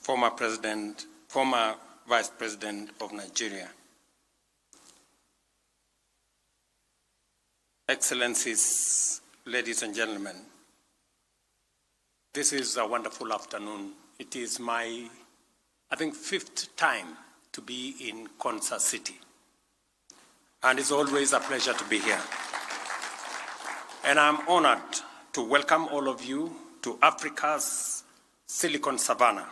former Vice President of Nigeria. Excellencies, ladies and gentlemen, this is a wonderful afternoon. It is my, I think, 5th time to be in Konza City. And it's always a pleasure to be here. And I'm honored to welcome all of you to Africa's Silicon Savannah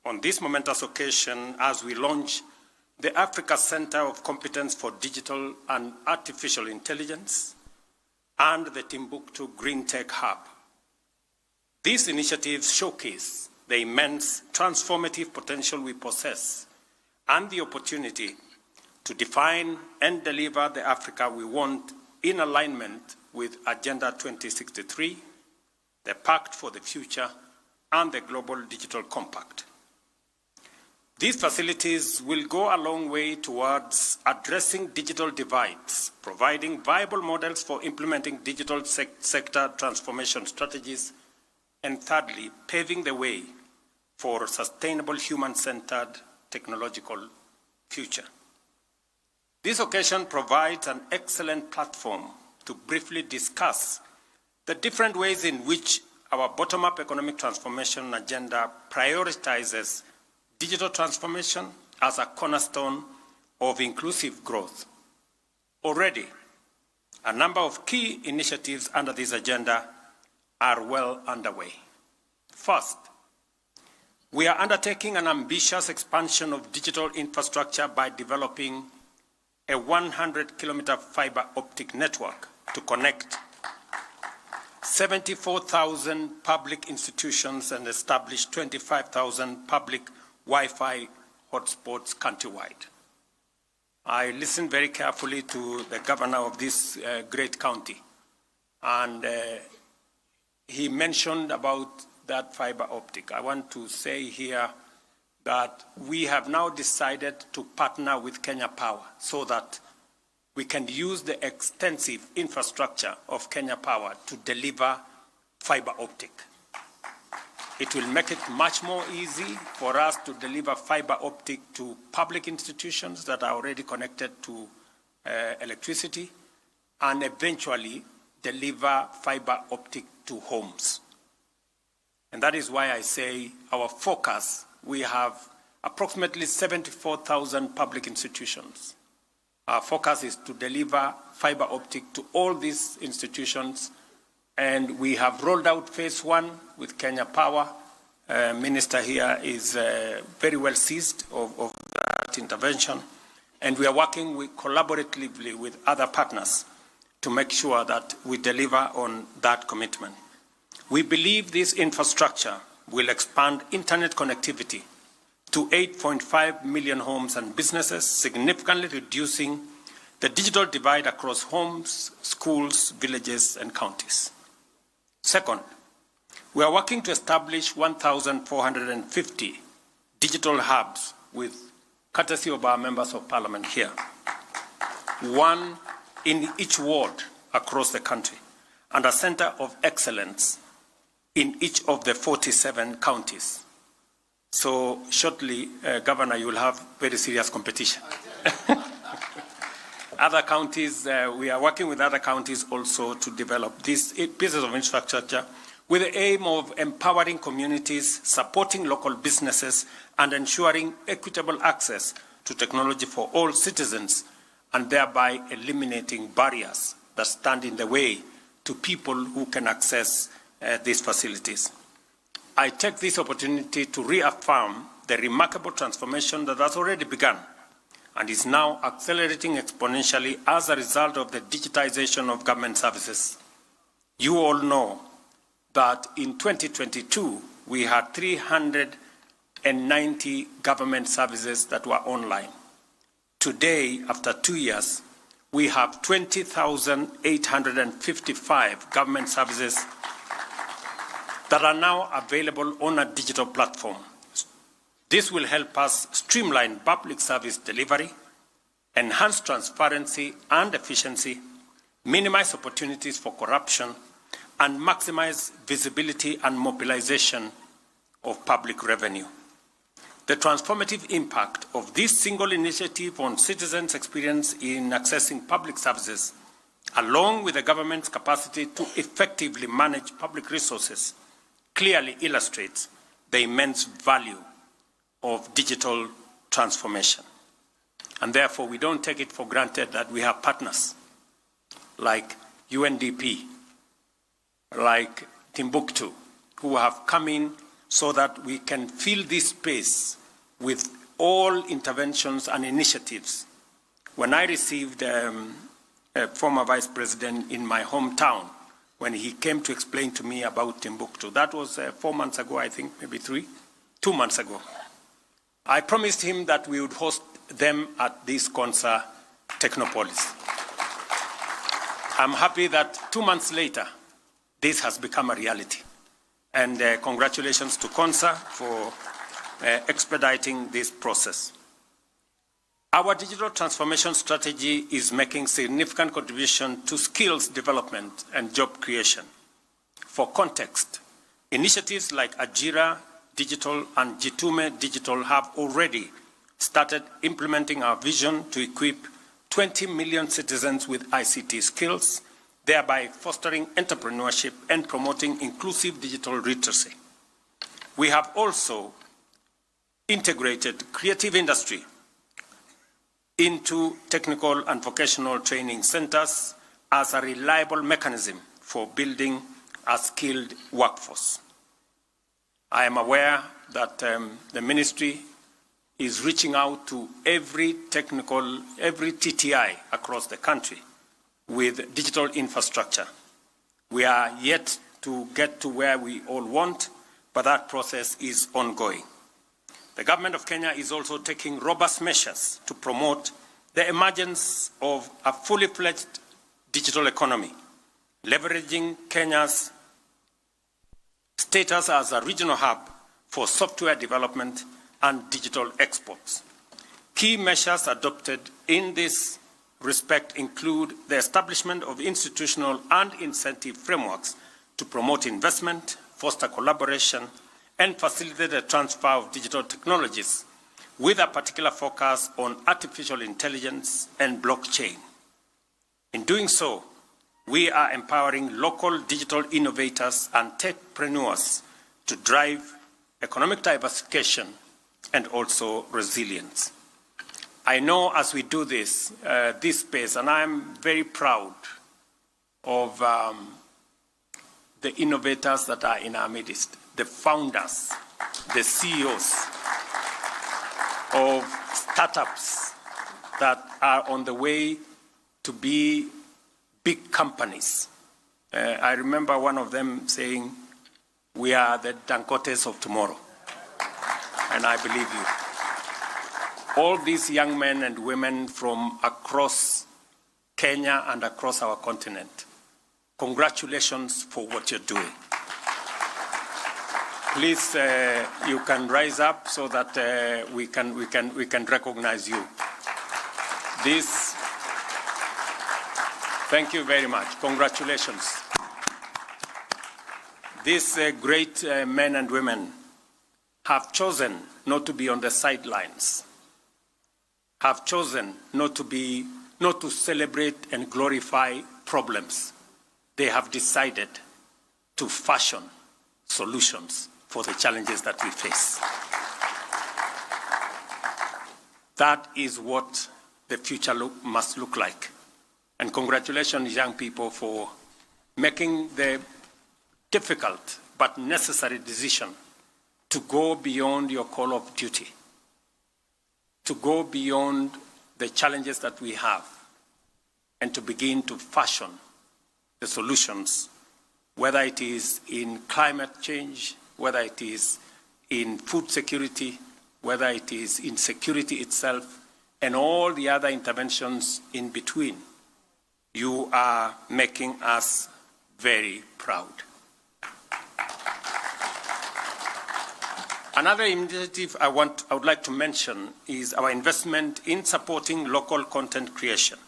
on this momentous occasion as we launch the Africa Center of Competence for Digital and Artificial Intelligence and the Timbuktu Green Tech Hub. These initiatives showcase the immense transformative potential we possess and the opportunity to define and deliver the Africa we want in alignment with Agenda 2063, the Pact for the Future, and the Global Digital Compact. These facilities will go a long way towards addressing digital divides, providing viable models for implementing digital sector transformation strategies, and thirdly, paving the way for a sustainable human-centered technological future. This occasion provides an excellent platform to briefly discuss the different ways in which our bottom-up economic transformation agenda prioritizes digital transformation as a cornerstone of inclusive growth. Already, a number of key initiatives under this agenda are well underway. First, we are undertaking an ambitious expansion of digital infrastructure by developing a 100-kilometer fiber optic network to connect 74,000 public institutions and establish 25,000 public Wi-Fi hotspots countrywide. I listened very carefully to the governor of this great county, and he mentioned about that fiber optic. I want to say here that we have now decided to partner with Kenya Power so that we can use the extensive infrastructure of Kenya Power to deliver fiber optic. It will make it much more easy for us to deliver fiber optic to public institutions that are already connected to electricity, and eventually deliver fiber optic to homes. And that is why I say our focus, we have approximately 74,000 public institutions. Our focus is to deliver fiber optic to all these institutions, and we have rolled out phase 1 with Kenya Power. Minister here is very well seized of that intervention, and we are working collaboratively with other partners to make sure that we deliver on that commitment. We believe this infrastructure will expand internet connectivity to 8.5 million homes and businesses, significantly reducing the digital divide across homes, schools, villages, and counties. Second, we are working to establish 1,450 digital hubs with courtesy of our members of parliament here, one in each ward across the country, and a center of excellence in each of the 47 counties. So shortly, Governor, you will have very serious competition. Other counties, we are working with other counties also to develop these pieces of infrastructure with the aim of empowering communities, supporting local businesses, and ensuring equitable access to technology for all citizens, and thereby eliminating barriers that stand in the way to people who can access these facilities. I take this opportunity to reaffirm the remarkable transformation that has already begun and is now accelerating exponentially as a result of the digitization of government services. You all know that in 2022, we had 390 government services that were online. Today, after 2 years, we have 20,855 government services that are now available on a digital platform. This will help us streamline public service delivery, enhance transparency and efficiency, minimize opportunities for corruption, and maximize visibility and mobilization of public revenue. the transformative impact of this single initiative on citizens' experience in accessing public services, along with the government's capacity to effectively manage public resources, clearly illustrates the immense value of digital transformation. And therefore, we don't take it for granted that we have partners like UNDP, like Timbuktu, who have come in so that we can fill this space with all interventions and initiatives. When I received a former vice president in my hometown, when he came to explain to me about Timbuktu, that was 4 months ago, I think, maybe 2 months ago. I promised him that we would host them at this Konsa Technopolis. I'm happy that 2 months later, this has become a reality. And congratulations to Konsa for expediting this process. Our digital transformation strategy is making significant contribution to skills development and job creation. For context, initiatives like Ajira Digital and Jitume Digital have already started implementing our vision to equip 20 million citizens with ICT skills, thereby fostering entrepreneurship and promoting inclusive digital literacy. We have also integrated creative industry into technical and vocational training centers as a reliable mechanism for building a skilled workforce. I am aware that the ministry is reaching out to every TTI across the country with digital infrastructure. We are yet to get to where we all want, but that process is ongoing. The government of Kenya is also taking robust measures to promote the emergence of a fully fledged digital economy, leveraging Kenya's status as a regional hub for software development and digital exports. Key measures adopted in this respect include the establishment of institutional and incentive frameworks to promote investment, foster collaboration, and facilitate the transfer of digital technologies, with a particular focus on artificial intelligence and blockchain. In doing so, we are empowering local digital innovators and techpreneurs to drive economic diversification and also resilience. I know as we do this space, and I'm very proud of the innovators that are in our midst, the founders, the CEOs of startups that are on the way to be big companies. I remember one of them saying, "We are the Dangotes of tomorrow." And I believe you. All these young men and women from across Kenya and across our continent, congratulations for what you're doing. Please, you can rise up so that we can recognize you. Thank you very much. Congratulations. These great men and women have chosen not to be on the sidelines, have chosen not to celebrate and glorify problems. They have decided to fashion solutions for the challenges that we face. That is what the future must look like. And congratulations, young people, for making the difficult but necessary decision to go beyond your call of duty, to go beyond the challenges that we have, and to begin to fashion the solutions, whether it is in climate change, whether it is in food security, whether it is in security itself, and all the other interventions in between. You are making us very proud. Another initiative I would like to mention is our investment in supporting local content creation.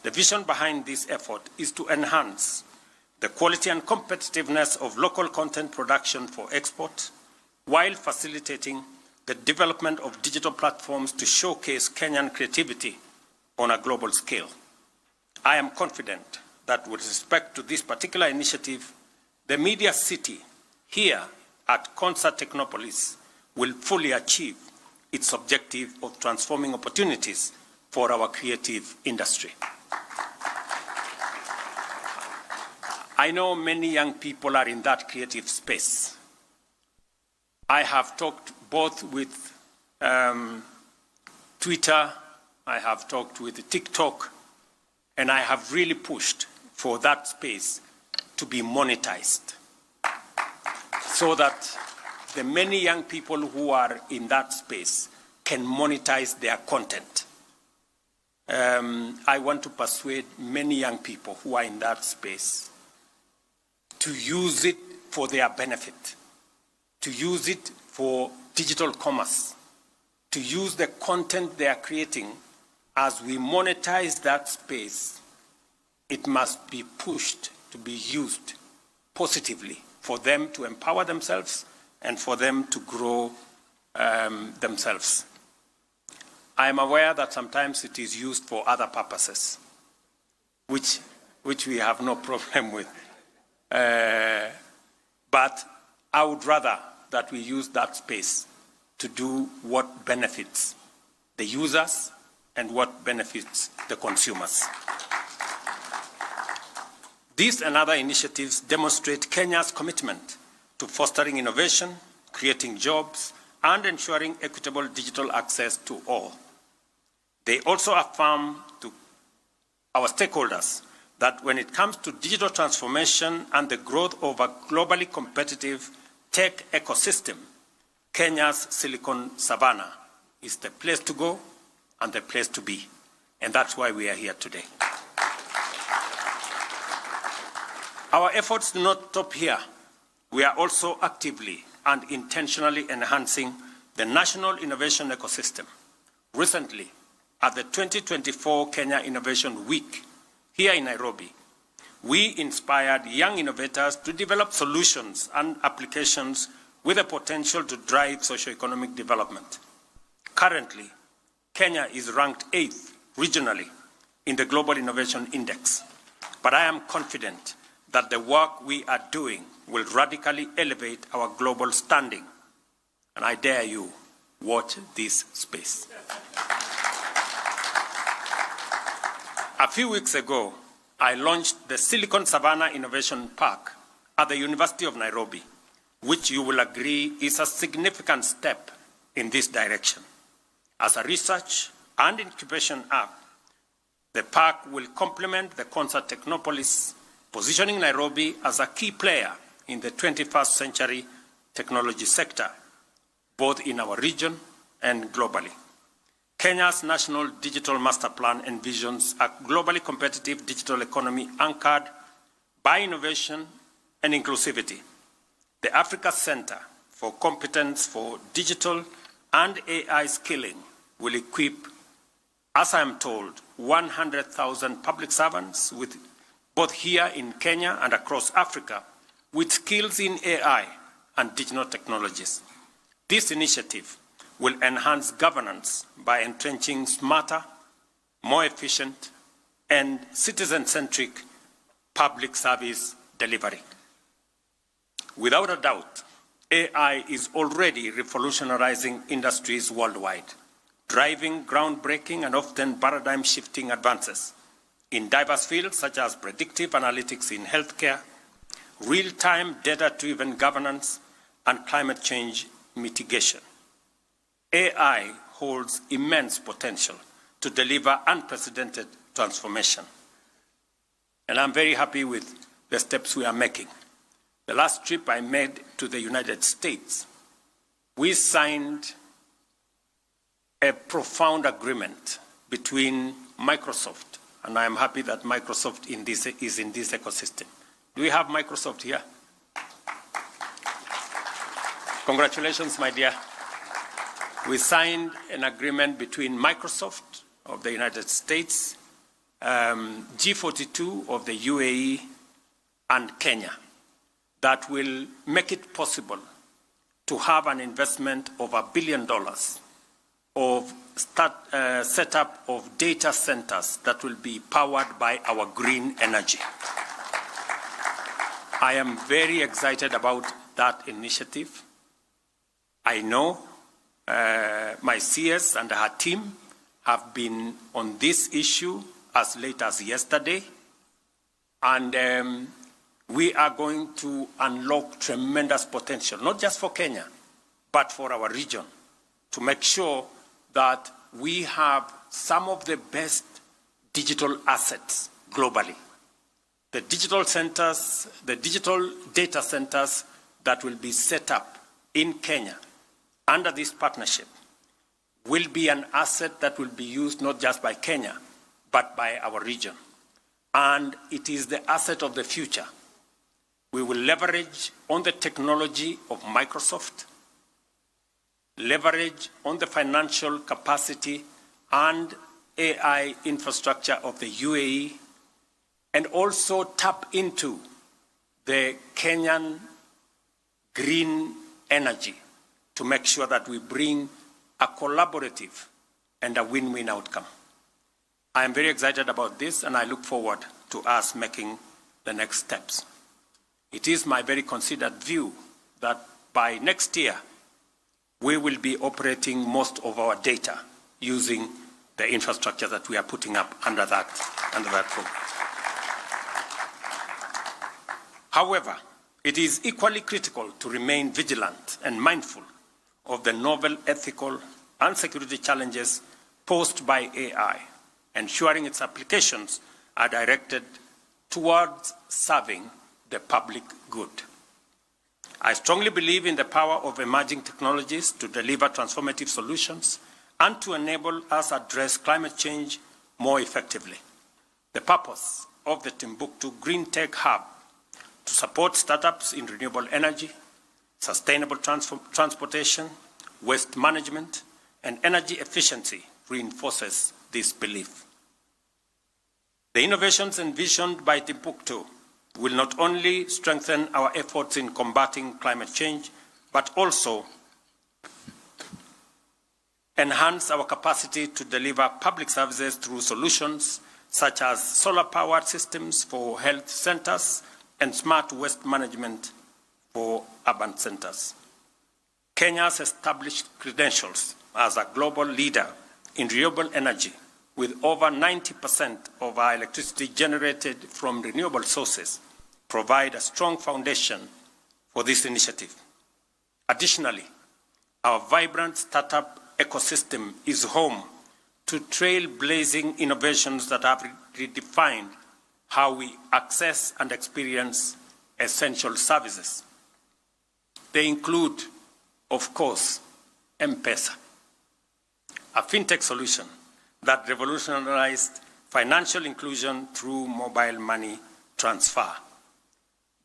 The vision behind this effort is to enhance the quality and competitiveness of local content production for export, while facilitating the development of digital platforms to showcase Kenyan creativity on a global scale. I am confident that with respect to this particular initiative, the Media City here at Concert Technopolis will fully achieve its objective of transforming opportunities for our creative industry. I know many young people are in that creative space. I have talked both with Twitter, I have talked with TikTok, and I have really pushed for that space to be monetized so that the many young people who are in that space can monetize their content. I want to persuade many young people who are in that space to use it for their benefit, to use it for digital commerce, to use the content they are creating. As we monetize that space, it must be pushed to be used positively for them to empower themselves and for them to grow themselves. I am aware that sometimes it is used for other purposes, which we have no problem with. But I would rather that we use that space to do what benefits the users and what benefits the consumers. These and other initiatives demonstrate Kenya's commitment to fostering innovation, creating jobs, and ensuring equitable digital access to all. They also affirm to our stakeholders that when it comes to digital transformation and the growth of a globally competitive tech ecosystem, Kenya's Silicon Savannah is the place to go and the place to be. And that's why we are here today. Our efforts do not stop here. We are also actively and intentionally enhancing the national innovation ecosystem. Recently, at the 2024 Kenya Innovation Week here in Nairobi, we inspired young innovators to develop solutions and applications with the potential to drive socio-economic development. Currently, Kenya is ranked 8th regionally in the Global Innovation Index, but I am confident that the work we are doing will radically elevate our global standing. And I dare you, watch this space. A few weeks ago, I launched the Silicon Savannah Innovation Park at the University of Nairobi, which you will agree is a significant step in this direction. As a research and incubation hub, the park will complement the Concert Technopolis, positioning Nairobi as a key player in the 21st century technology sector, both in our region and globally. Kenya's National Digital Master Plan envisions a globally competitive digital economy anchored by innovation and inclusivity. The Africa Center for Competence for Digital and AI Skilling will equip, as I am told, 100,000 public servants with both here in Kenya and across Africa with skills in AI and digital technologies. This initiative will enhance governance by entrenching smarter, more efficient, and citizen-centric public service delivery. Without a doubt, AI is already revolutionizing industries worldwide, driving groundbreaking and often paradigm-shifting advances in diverse fields such as predictive analytics in healthcare, real-time data-driven governance, and climate change mitigation. AI holds immense potential to deliver unprecedented transformation. And I'm very happy with the steps we are making. The last trip I made to the United States, we signed a profound agreement between Microsoft, and I'm happy that Microsoft is in this ecosystem. Do we have Microsoft here? Congratulations, my dear. We signed an agreement between Microsoft of the United States, G42 of the UAE, and Kenya that will make it possible to have an investment of $1 billion of setup of data centers that will be powered by our green energy. I am very excited about that initiative. I know my CS and her team have been on this issue as late as yesterday, and we are going to unlock tremendous potential, not just for Kenya, but for our region, to make sure that we have some of the best digital assets globally. The digital centers, the digital data centers that will be set up in Kenya under this partnership will be an asset that will be used not just by Kenya, but by our region. And it is the asset of the future. We will leverage on the technology of Microsoft, leverage on the financial capacity and AI infrastructure of the UAE, and also tap into the Kenyan green energy to make sure that we bring a collaborative and a win-win outcome. I am very excited about this, and I look forward to us making the next steps. It is my very considered view that by next year, we will be operating most of our data using the infrastructure that we are putting up under that program. However, it is equally critical to remain vigilant and mindful of the novel ethical and security challenges posed by AI, ensuring its applications are directed towards serving the public good. I strongly believe in the power of emerging technologies to deliver transformative solutions and to enable us address climate change more effectively. The purpose of the Timbuktu Green Tech Hub to support startups in renewable energy, sustainable transportation, waste management, and energy efficiency reinforces this belief. The innovations envisioned by Timbuktu will not only strengthen our efforts in combating climate change, but also enhance our capacity to deliver public services through solutions such as solar-powered systems for health centers and smart waste management for urban centers. Kenya's established credentials as a global leader in renewable energy, with over 90% of our electricity generated from renewable sources, provide a strong foundation for this initiative. Additionally, our vibrant startup ecosystem is home to trailblazing innovations that have redefined how we access and experience essential services. They include, of course, M-Pesa, a fintech solution that revolutionized financial inclusion through mobile money transfer.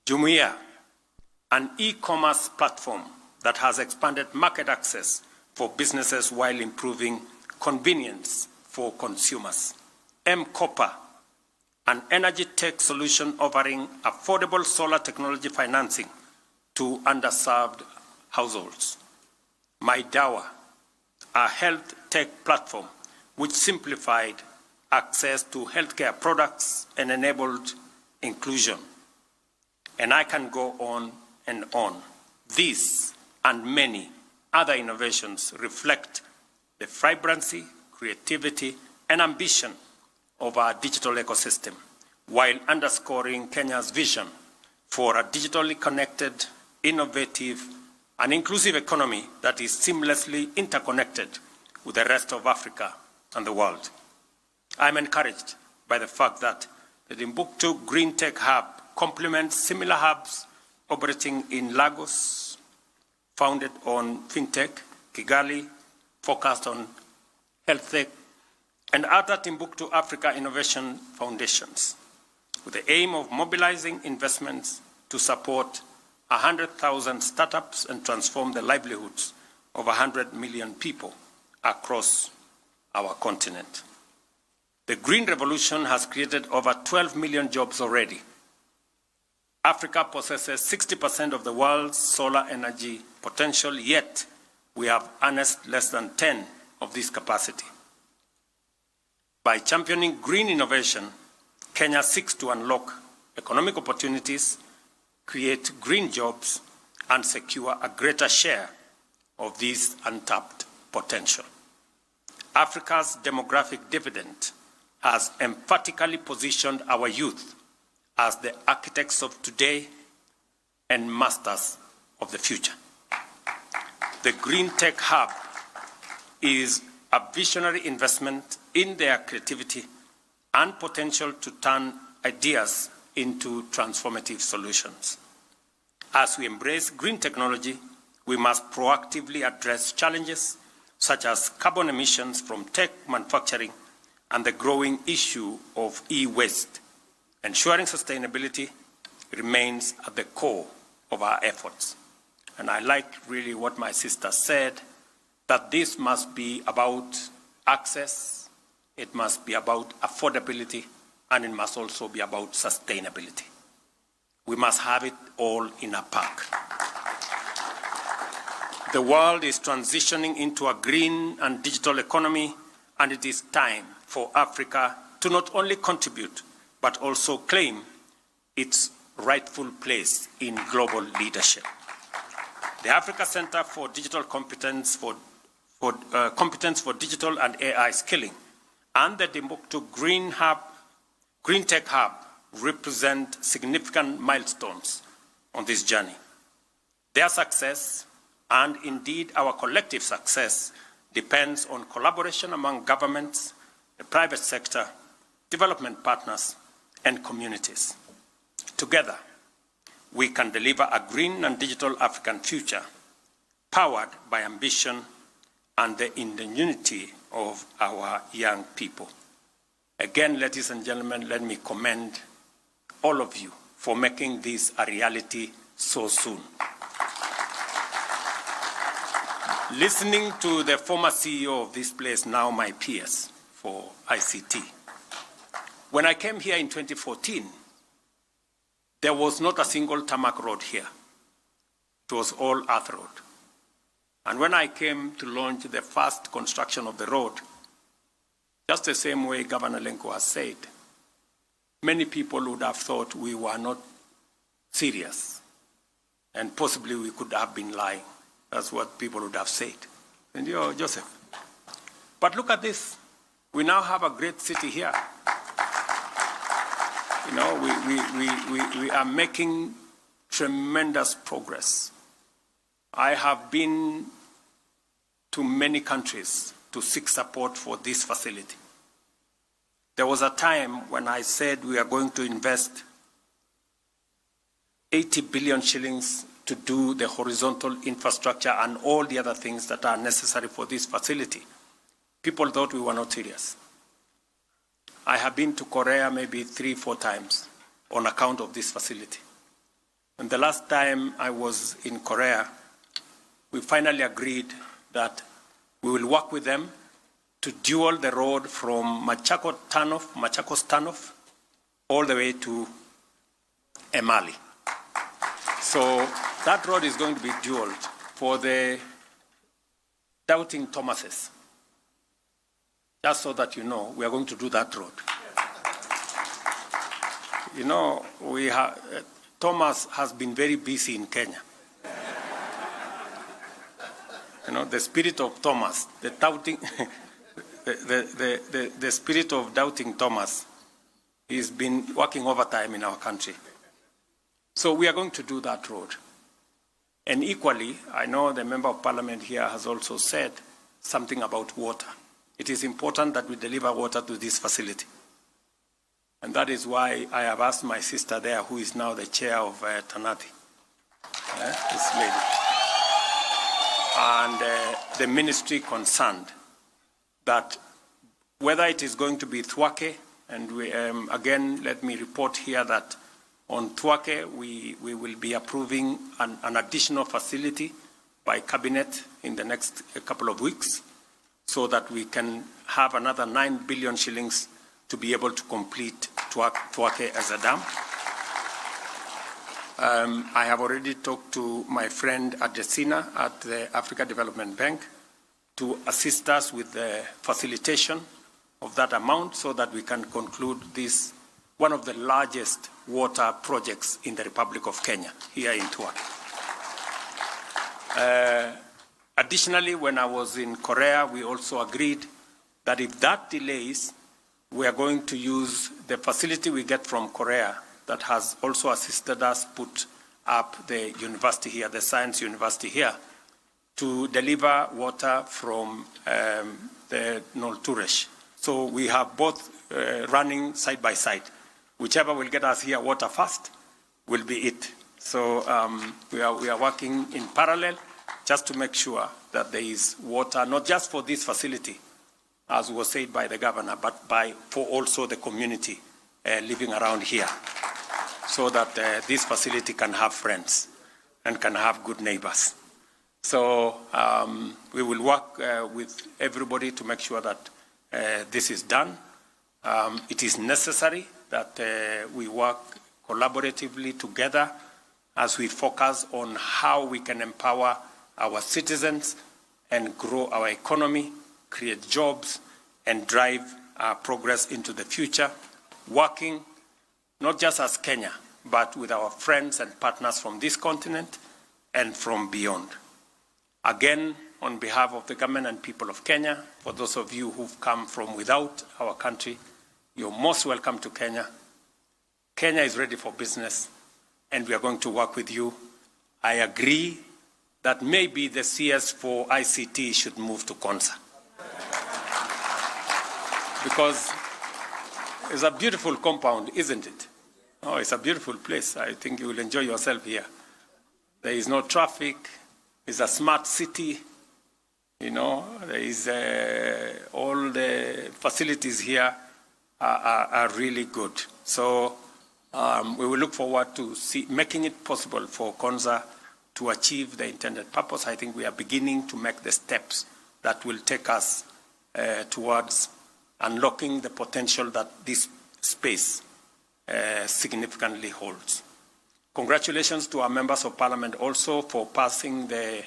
Jumuiya, an e-commerce platform that has expanded market access for businesses while improving convenience for consumers. M-Copper, an energy tech solution offering affordable solar technology financing to underserved households. MyDawa, a health tech platform which simplified access to healthcare products and enabled inclusion. And I can go on and on. These and many other innovations reflect the vibrancy, creativity, and ambition of our digital ecosystem, while underscoring Kenya's vision for a digitally connected, innovative, and inclusive economy that is seamlessly interconnected with the rest of Africa and the world. I'm encouraged by the fact that the Timbuktu Green Tech Hub complements similar hubs operating in Lagos, founded on fintech, Kigali, focused on health tech, and other Timbuktu Africa Innovation Foundations, with the aim of mobilizing investments to support 100,000 startups and transform the livelihoods of 100 million people across our continent. The Green Revolution has created over 12 million jobs already. Africa possesses 60% of the world's solar energy potential, yet we have harnessed less than 10 of this capacity. By championing green innovation, Kenya seeks to unlock economic opportunities, create green jobs, and secure a greater share of this untapped potential. Africa's demographic dividend has emphatically positioned our youth as the architects of today and masters of the future. The Green Tech Hub is a visionary investment in their creativity and potential to turn ideas into transformative solutions. As we embrace green technology, we must proactively address challenges such as carbon emissions from tech manufacturing and the growing issue of e-waste. Ensuring sustainability remains at the core of our efforts. And I like really what my sister said, that this must be about access, it must be about affordability, and it must also be about sustainability. We must have it all in a pack. The world is transitioning into a green and digital economy, and it is time for Africa to not only contribute, but also claim its rightful place in global leadership. The Africa Center for Digital Competence for Digital and AI Skilling and the Timbuktu Green Tech Hub represent significant milestones on this journey. Their success, and indeed our collective success, depends on collaboration among governments, the private sector, development partners, and communities. Together, we can deliver a green and digital African future, powered by ambition and the ingenuity of our young people. Again, ladies and gentlemen, let me commend all of you for making this a reality so soon. Listening to the former CEO of this place, now my peers for ICT, when I came here in 2014, there was not a single tarmac road here. It was all earth road. And when I came to launch the first construction of the road, just the same way Governor Lenko has said, many people would have thought we were not serious, and possibly we could have been lying. That's what people would have said. And you're Joseph. But look at this. We now have a great city here. You know, we are making tremendous progress. I have been to many countries to seek support for this facility. There was a time when I said we are going to invest 80 billion shillings to do the horizontal infrastructure and all the other things that are necessary for this facility. People thought we were not serious. I have been to Korea maybe 3-4 times on account of this facility. And the last time I was in Korea, we finally agreed that we will work with them to dual the road from Machakos Turnoff all the way to Emali. So that road is going to be dualed for the Doubting Thomases. Just so that you know, we are going to do that road. You know, Thomas has been very busy in Kenya. You know, the spirit of Thomas, the doubting, the spirit of Doubting Thomas, he's been working overtime in our country. So we are going to do that road. And equally, I know the Member of Parliament here has also said something about water. It is important that we deliver water to this facility. And that is why I have asked my sister there, who is now the chair of Tanati, this lady, and the ministry concerned, that whether it is going to be Thwake, and we, again, let me report here that on Thwake, we will be approving an additional facility by cabinet in the next couple of weeks, so that we can have another 9 billion shillings to be able to complete Thwake as a dam. I have already talked to my friend Adesina at the Africa Development Bank to assist us with the facilitation of that amount so that we can conclude this, one of the largest water projects in the Republic of Kenya, here in Tua. Additionally, when I was in Korea, we also agreed that if that delays, we are going to use the facility we get from Korea that has also assisted us put up the university here, the science university here, to deliver water from the Nolturesh. So we have both running side by side. Whichever will get us here water first will be it. So we are working in parallel just to make sure that there is water, not just for this facility, as was said by the governor, but for also the community living around here, so that this facility can have friends and can have good neighbors. So we will work with everybody to make sure that this is done. It is necessary that we work collaboratively together as we focus on how we can empower our citizens and grow our economy, create jobs, and drive progress into the future, working not just as Kenya, but with our friends and partners from this continent and from beyond. Again, on behalf of the government and people of Kenya, for those of you who've come from without our country, you're most welcome to Kenya. Kenya is ready for business, and we are going to work with you. I agree that maybe the CS for ICT should move to Konza, because it's a beautiful compound, isn't it? Oh, it's a beautiful place. I think you will enjoy yourself here. There is no traffic. It's a smart city. You know, there is all the facilities here are really good. So we will look forward to making it possible for Konza to achieve the intended purpose. I think we are beginning to make the steps that will take us towards unlocking the potential that this space significantly holds. Congratulations to our members of parliament also for passing the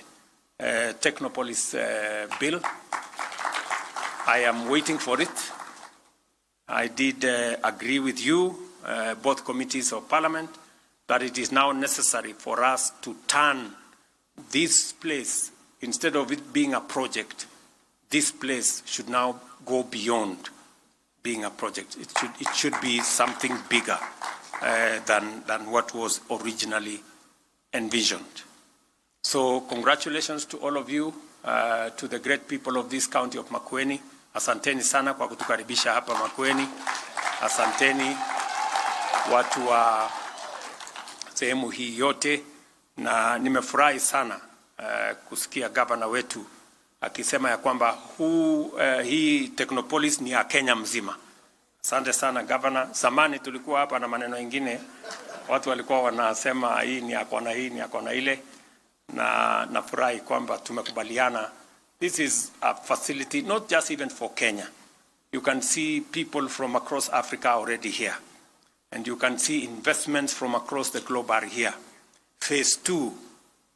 Technopolis bill. I am waiting for it. I did agree with you, both committees of parliament, that it is now necessary for us to turn this place, instead of it being a project, this place should now go beyond being a project. It should be something bigger than what was originally envisioned. So congratulations to all of you, to the great people of this county of Makueni. Asanteni sana kwa kutukaribisha hapa Makueni. Asanteni watu wa sehemu hii yote, na nimefurahi sana kusikia gavana wetu akisema ya kwamba hii Technopolis ni ya Kenya mzima. Asante sana gavana. Zamani tulikuwa hapa na maneno mengine, watu walikuwa wanasema hii ni ya kona hii, ni ya kona ile, na nafurahi kwamba tumekubaliana. This is a facility not just even for Kenya. You can see people from across Africa already here, and you can see investments from across the globe are here. Phase 2,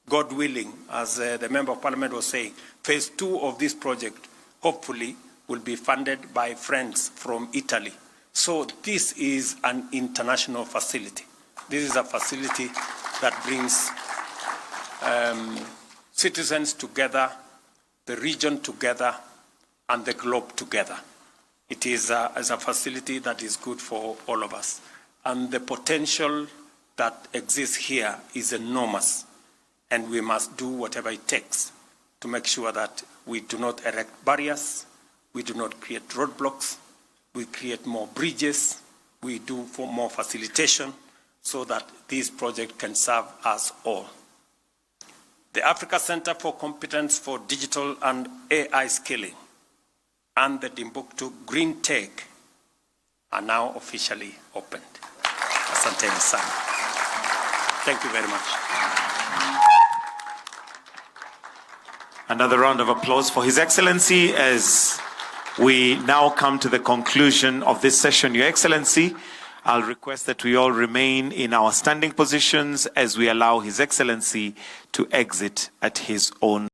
God willing, as the member of parliament was saying, phase 2 of this project hopefully will be funded by friends from Italy. So this is an international facility. This is a facility that brings citizens together, the region together, and the globe together. It is a facility that is good for all of us. And the potential that exists here is enormous. And we must do whatever it takes to make sure that we do not erect barriers, we do not create roadblocks, we create more bridges, we do more facilitation so that this project can serve us all. The Africa Center for Competence for Digital and AI Skilling and the Timbuktu Green Tech are now officially opened. Asanteni sana. Thank you very much. Another round of applause for His Excellency as we now come to the conclusion of this session. Your Excellency, I'll request that we all remain in our standing positions as we allow His Excellency to exit at his own